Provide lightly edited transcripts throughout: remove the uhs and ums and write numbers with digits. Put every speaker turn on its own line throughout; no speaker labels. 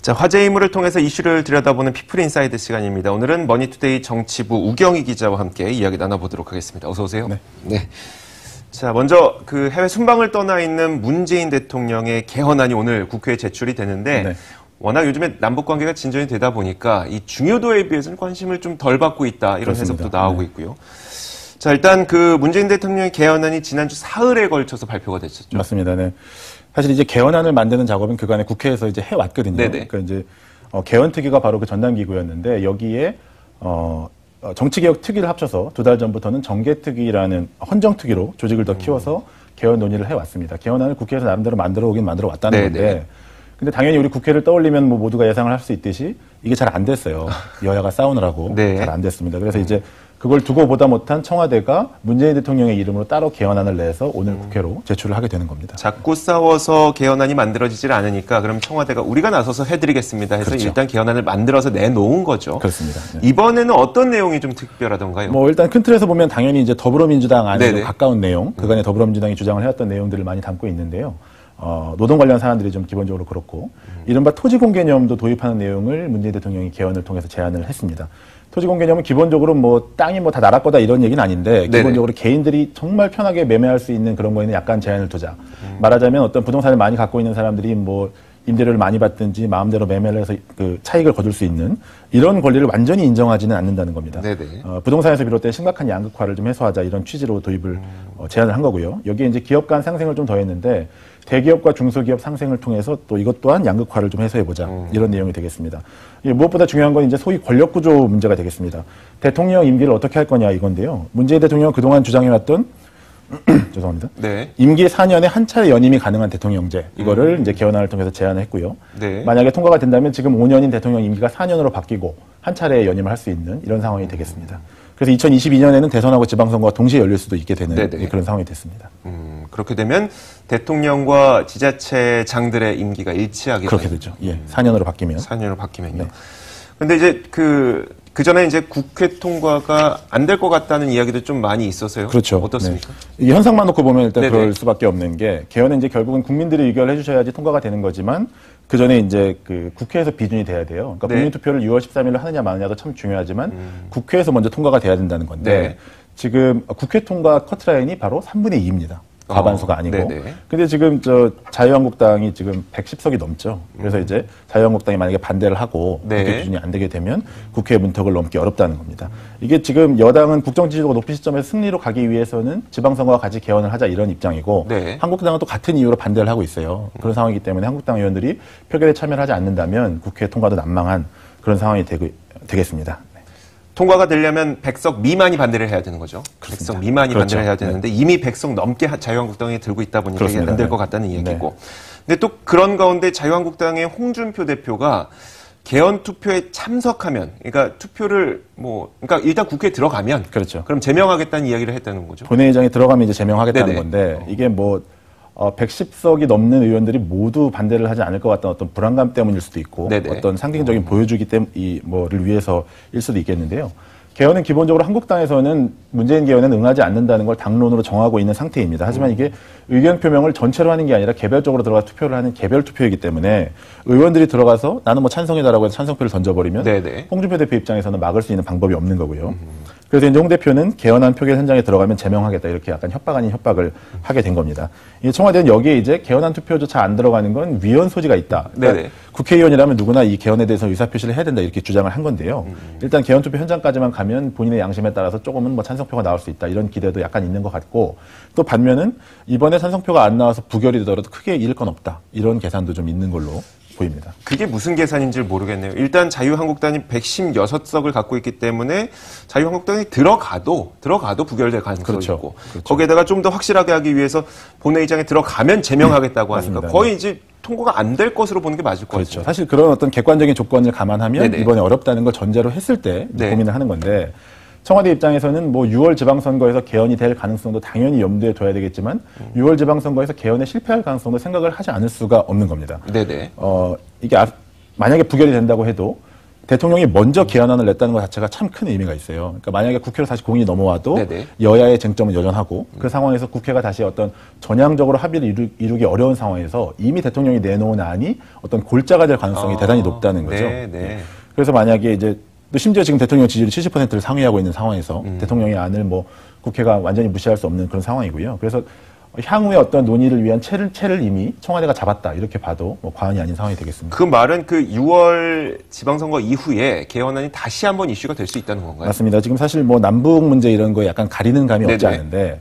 자, 화제 인물을 통해서 이슈를 들여다보는 피플인사이드 시간입니다. 오늘은 머니투데이 정치부 우경희 기자와 함께 이야기 나눠보도록 하겠습니다. 어서 오세요.
네.
네. 자, 먼저 그 해외 순방을 떠나 있는 문재인 대통령의 개헌안이 오늘 국회에 제출이 되는데
네.
워낙 요즘에 남북 관계가 진전이 되다 보니까 이 중요도에 비해서는 관심을 좀 덜 받고 있다 이런
그렇습니다.
해석도 나오고
네.
있고요. 자, 일단 그 문재인 대통령의 개헌안이 지난주 사흘에 걸쳐서 발표가 됐었죠.
맞습니다. 네. 사실 이제 개헌안을 만드는 작업은 그간에 국회에서 이제 해왔거든요.
네네.
그러니까 이제 개헌특위가 바로 그 전담기구였는데 여기에 정치개혁 특위를 합쳐서 2달 전부터는 정개특위라는 헌정특위로 조직을 더 키워서 개헌 논의를 해왔습니다. 개헌안을 국회에서 나름대로 만들어 오긴 만들어 왔다는
네네.
건데 근데 당연히 우리 국회를 떠올리면 뭐 모두가 예상을 할 수 있듯이 이게 잘 안 됐어요. 여야가 싸우느라고
네.
잘 안 됐습니다. 그래서 이제 그걸 두고 보다 못한 청와대가 문재인 대통령의 이름으로 따로 개헌안을 내서 오늘 국회로 제출을 하게 되는 겁니다.
자꾸 싸워서 개헌안이 만들어지질 않으니까 그럼 청와대가 우리가 나서서 해드리겠습니다 해서
그렇죠.
일단 개헌안을 만들어서 내놓은 거죠.
그렇습니다. 네.
이번에는 어떤 내용이 좀 특별하던가요?
뭐 일단 큰 틀에서 보면 당연히 이제 더불어민주당 안에 좀
네네.
가까운 내용, 그간에 더불어민주당이 주장을 해왔던 내용들을 많이 담고 있는데요. 노동 관련 사안들이 좀 기본적으로 그렇고 이른바 토지공개념도 도입하는 내용을 문재인 대통령이 개헌을 통해서 제안을 했습니다. 토지공개념은 기본적으로 뭐 땅이 뭐 다 나라 거다 이런 얘기는 아닌데
네네.
기본적으로 개인들이 정말 편하게 매매할 수 있는 그런 거에는 약간 제한을 두자. 말하자면 어떤 부동산을 많이 갖고 있는 사람들이 뭐 임대료를 많이 받든지 마음대로 매매를 해서 그 차익을 거둘 수 있는 이런 권리를 완전히 인정하지는 않는다는 겁니다.
네네.
부동산에서 비롯된 심각한 양극화를 좀 해소하자 이런 취지로 도입을 제안을 한 거고요. 여기에 이제 기업 간 상생을 좀 더했는데 대기업과 중소기업 상생을 통해서 또 이것 또한 양극화를 좀 해소해보자 이런 내용이 되겠습니다. 무엇보다 중요한 건 이제 소위 권력구조 문제가 되겠습니다. 대통령 임기를 어떻게 할 거냐 이건데요. 문재인 대통령은 그동안 주장해왔던 죄송합니다.
네.
임기 4년에 한 차례 연임이 가능한 대통령제 이거를 이제 개헌안을 통해서 제안을 했고요.
네.
만약에 통과가 된다면 지금 5년인 대통령 임기가 4년으로 바뀌고 한 차례 연임을 할 수 있는 이런 상황이 되겠습니다. 그래서 2022년에는 대선하고 지방선거가 동시에 열릴 수도 있게 되는
네네.
그런 상황이 됐습니다.
그렇게 되면 대통령과 지자체장들의 임기가 일치하게
그렇게
되는
되죠. 예, 4년으로 바뀌면.
4년으로 바뀌면요.
네.
근데 이제 그 전에 이제 국회 통과가 안 될 것 같다는 이야기도 좀 많이 있었어요.
그렇죠.
어떻습니까?
네. 이 현상만 놓고 보면 일단
네네.
그럴 수밖에 없는 게 개헌은 이제 결국은 국민들이 의결해 주셔야지 통과가 되는 거지만 그 전에 이제 그 국회에서 비준이 돼야 돼요. 그러니까
네.
국민투표를 6월 13일로 하느냐 마느냐도 참 중요하지만 국회에서 먼저 통과가 돼야 된다는 건데
네.
지금 국회 통과 커트라인이 바로 3분의 2입니다. 과반수가 아니고.
네네.
근데 지금 자유한국당이 지금 110석이 넘죠. 그래서 이제 자유한국당이 만약에 반대를 하고
네.
국회 기준이 안 되게 되면 국회 문턱을 넘기 어렵다는 겁니다. 이게 지금 여당은 국정 지지도가 높은 시점에서 승리로 가기 위해서는 지방선거와 같이 개헌을 하자 이런 입장이고
네.
한국당은 또 같은 이유로 반대를 하고 있어요. 그런 상황이기 때문에 한국당 의원들이 표결에 참여를 하지 않는다면 국회 통과도 난망한 그런 상황이 되겠습니다.
통과가 되려면 100석 미만이 반대를 해야 되는 거죠.
그렇습니다.
100석 미만이
그렇죠.
반대를 해야 되는데 이미 100석 넘게 자유한국당이 들고 있다 보니까 이게
그렇습니다.
안 될
네.
것 같다는 얘기고.
네.
근데 또 그런 가운데 자유한국당의 홍준표 대표가 개헌 투표에 참석하면, 그러니까 투표를 그러니까 일단 국회에 들어가면,
그렇죠.
그럼 제명하겠다는 이야기를 했다는 거죠.
본회의장에 들어가면 이제 제명하겠다는
네네.
건데 이게 110석이 넘는 의원들이 모두 반대를 하지 않을 것 같다는 어떤 불안감 때문일 수도 있고
네네.
어떤 상징적인 보여주기 때문을 위해서일 수도 있겠는데요. 개헌은 기본적으로 한국당에서는 문재인 개헌에 응하지 않는다는 걸 당론으로 정하고 있는 상태입니다. 하지만 이게 의견 표명을 전체로 하는 게 아니라 개별적으로 들어가 투표를 하는 개별 투표이기 때문에 의원들이 들어가서 나는 뭐 찬성이다라고 해서 찬성표를 던져버리면
네네.
홍준표 대표 입장에서는 막을 수 있는 방법이 없는 거고요. 그래서 이제 홍 대표는 개헌안 표결 현장에 들어가면 제명하겠다 이렇게 약간 협박 아닌 협박을 하게 된 겁니다. 이 청와대는 여기에 이제 개헌안 투표조차 안 들어가는 건 위헌 소지가 있다. 그러니까
네네.
국회의원이라면 누구나 이 개헌에 대해서 의사표시를 해야 된다 이렇게 주장을 한 건데요. 일단 개헌 투표 현장까지만 가면 본인의 양심에 따라서 조금은 뭐 찬성표가 나올 수 있다 이런 기대도 약간 있는 것 같고 또 반면은 이번에 찬성표가 안 나와서 부결이 되더라도 크게 잃을 건 없다 이런 계산도 좀 있는 걸로 보입니다.
그게 무슨 계산인지 모르겠네요. 일단 자유한국당이 116석을 갖고 있기 때문에 자유한국당이 들어가도 부결될 가능성이
그렇죠.
있고
그렇죠.
거기에다가 좀 더 확실하게 하기 위해서 본회의장에 들어가면 제명하겠다고 하니까
맞습니다.
거의 이제 통과가 안 될 것으로 보는 게 맞을 것
그렇죠.
같아요.
사실 그런 어떤 객관적인 조건을 감안하면
네네.
이번에 어렵다는 걸 전제로 했을 때
네.
고민을 하는 건데 청와대 입장에서는 6월 지방선거에서 개헌이 될 가능성도 당연히 염두에 둬야 되겠지만 6월 지방선거에서 개헌에 실패할 가능성도 생각을 하지 않을 수가 없는 겁니다.
네네.
이게 만약에 부결이 된다고 해도 대통령이 먼저 개헌안을 냈다는 것 자체가 참 큰 의미가 있어요. 그러니까 만약에 국회로 다시 공인이 넘어와도
네네.
여야의 쟁점은 여전하고 그 상황에서 국회가 다시 어떤 전향적으로 합의를 이루기 어려운 상황에서 이미 대통령이 내놓은 안이 어떤 골자가 될 가능성이 대단히 높다는 거죠.
네.
그래서 만약에 이제 또 심지어 지금 대통령 지지율이 70%를 상회하고 있는 상황에서 대통령의 안을 뭐 국회가 완전히 무시할 수 없는 그런 상황이고요. 그래서 향후의 어떤 논의를 위한 채를 이미 청와대가 잡았다 이렇게 봐도 뭐 과언이 아닌 상황이 되겠습니다.
그 말은 그 6월 지방선거 이후에 개헌안이 다시 한번 이슈가 될 수 있다는 건가요?
맞습니다. 지금 사실 뭐 남북 문제 이런 거에 약간 가리는 감이 없지
네네.
않은데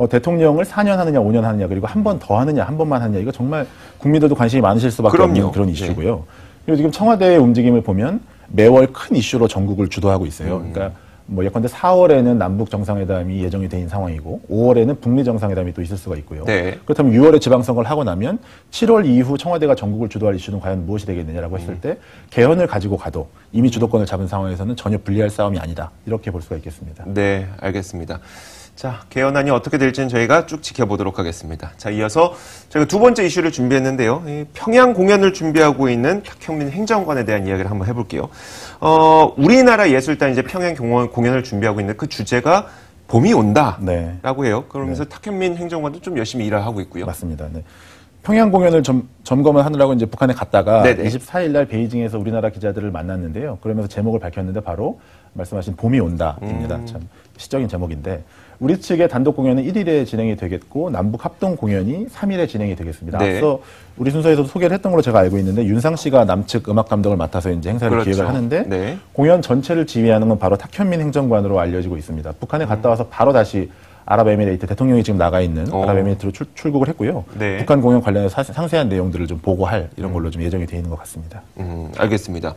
대통령을 4년 하느냐 5년 하느냐 그리고 한 번 더 하느냐 한 번만 하느냐 이거 정말 국민들도 관심이 많으실 수밖에
그럼요.
없는 그런 이슈고요. 그리고 지금 청와대의 움직임을 보면 매월 큰 이슈로 전국을 주도하고 있어요. 그러니까 뭐 예컨대 4월에는 남북 정상회담이 예정이 돼 있는 상황이고 5월에는 북미 정상회담이 또 있을 수가 있고요.
네.
그렇다면 6월에 지방선거를 하고 나면 7월 이후 청와대가 전국을 주도할 이슈는 과연 무엇이 되겠느냐라고 했을 때 개헌을 가지고 가도 이미 주도권을 잡은 상황에서는 전혀 불리할 싸움이 아니다. 이렇게 볼 수가 있겠습니다.
네, 알겠습니다. 자, 개헌안이 어떻게 될지는 저희가 쭉 지켜보도록 하겠습니다. 자, 이어서 저희가 두 번째 이슈를 준비했는데요. 이 평양 공연을 준비하고 있는 탁현민 행정관에 대한 이야기를 한번 해볼게요. 우리나라 예술단 이제 평양 공연을 준비하고 있는 그 주제가 봄이 온다라고 해요. 그러면서 탁현민 행정관도 좀 열심히 일을 하고 있고요.
맞습니다. 네. 평양 공연을 점검을 하느라고 이제 북한에 갔다가
네네.
24일 날 베이징에서 우리나라 기자들을 만났는데요. 그러면서 제목을 밝혔는데 바로 말씀하신 봄이 온다입니다. 참 시적인 제목인데 우리 측의 단독 공연은 1일에 진행이 되겠고 남북 합동 공연이 3일에 진행이 되겠습니다.
네.
앞서 우리 순서에서도 소개를 했던 걸로 제가 알고 있는데 윤상 씨가 남측 음악 감독을 맡아서 이제 행사를
그렇죠.
기획을 하는데
네.
공연 전체를 지휘하는 건 바로 탁현민 행정관으로 알려지고 있습니다. 북한에 갔다 와서 바로 다시 아랍에미레이트 대통령이 지금 나가 있는 아랍에미레이트로 출국을 했고요.
네.
북한 공연 관련해서 상세한 내용들을 좀 보고할 이런 걸로 좀 예정이 되어 있는 것 같습니다.
알겠습니다.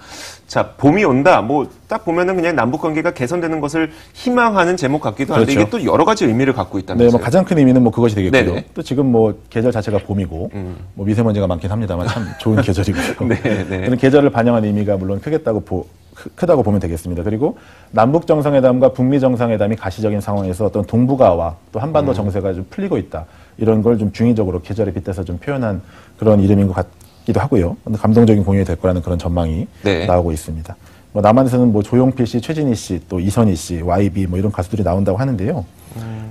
자, 봄이 온다. 뭐 딱 보면은 그냥 남북 관계가 개선되는 것을 희망하는 제목 같기도 한데
그렇죠.
이게 또 여러 가지 의미를 갖고
네,
있다면서요.
뭐 가장 큰 의미는 뭐 그것이 되겠고요.
네네.
또 지금 뭐 계절 자체가 봄이고 뭐 미세먼지가 많긴 합니다만 참 좋은 계절이고요.
네.
그런 계절을 반영한 의미가 물론 크다고 보면 되겠습니다. 그리고 남북 정상회담과 북미 정상회담이 가시적인 상황에서 어떤 동북아와 또 한반도 정세가 좀 풀리고 있다. 이런 걸 좀 중의적으로 계절에 빗대서 좀 표현한 그런 이름인 것 같기도 하고요. 감동적인 공연이 될 거라는 그런 전망이
네.
나오고 있습니다. 뭐 남한에서는 뭐 조용필 씨, 최진희 씨, 또 이선희 씨, YB 뭐 이런 가수들이 나온다고 하는데요.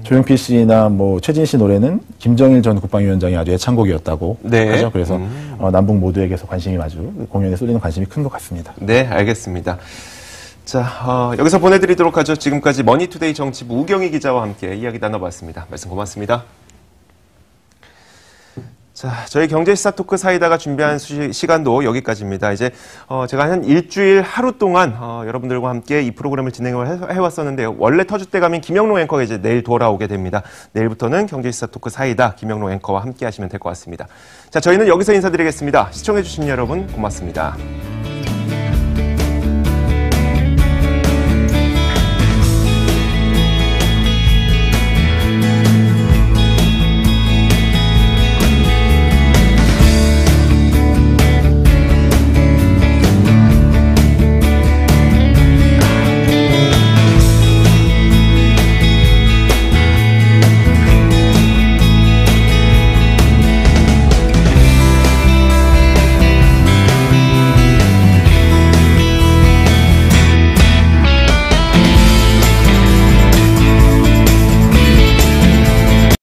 조용필 씨나 뭐 최진희 씨 노래는 김정일 전 국방위원장이 아주 애창곡이었다고
네.
하죠. 그래서 남북 모두에게서 관심이 아주 공연에 쏠리는 관심이 큰 것 같습니다.
네, 알겠습니다. 자, 여기서 보내드리도록 하죠. 지금까지 머니투데이 정치부 우경희 기자와 함께 이야기 나눠봤습니다. 말씀 고맙습니다. 자, 저희 경제시사 토크 사이다가 준비한 시간도 여기까지입니다. 이제 제가 한 일주일 하루 동안 여러분들과 함께 이 프로그램을 진행을 해왔었는데요. 원래 터줏대 감인 김영롱 앵커가 이제 내일 돌아오게 됩니다. 내일부터는 경제시사 토크 사이다 김영롱 앵커와 함께 하시면 될 것 같습니다. 자, 저희는 여기서 인사드리겠습니다. 시청해주신 여러분 고맙습니다.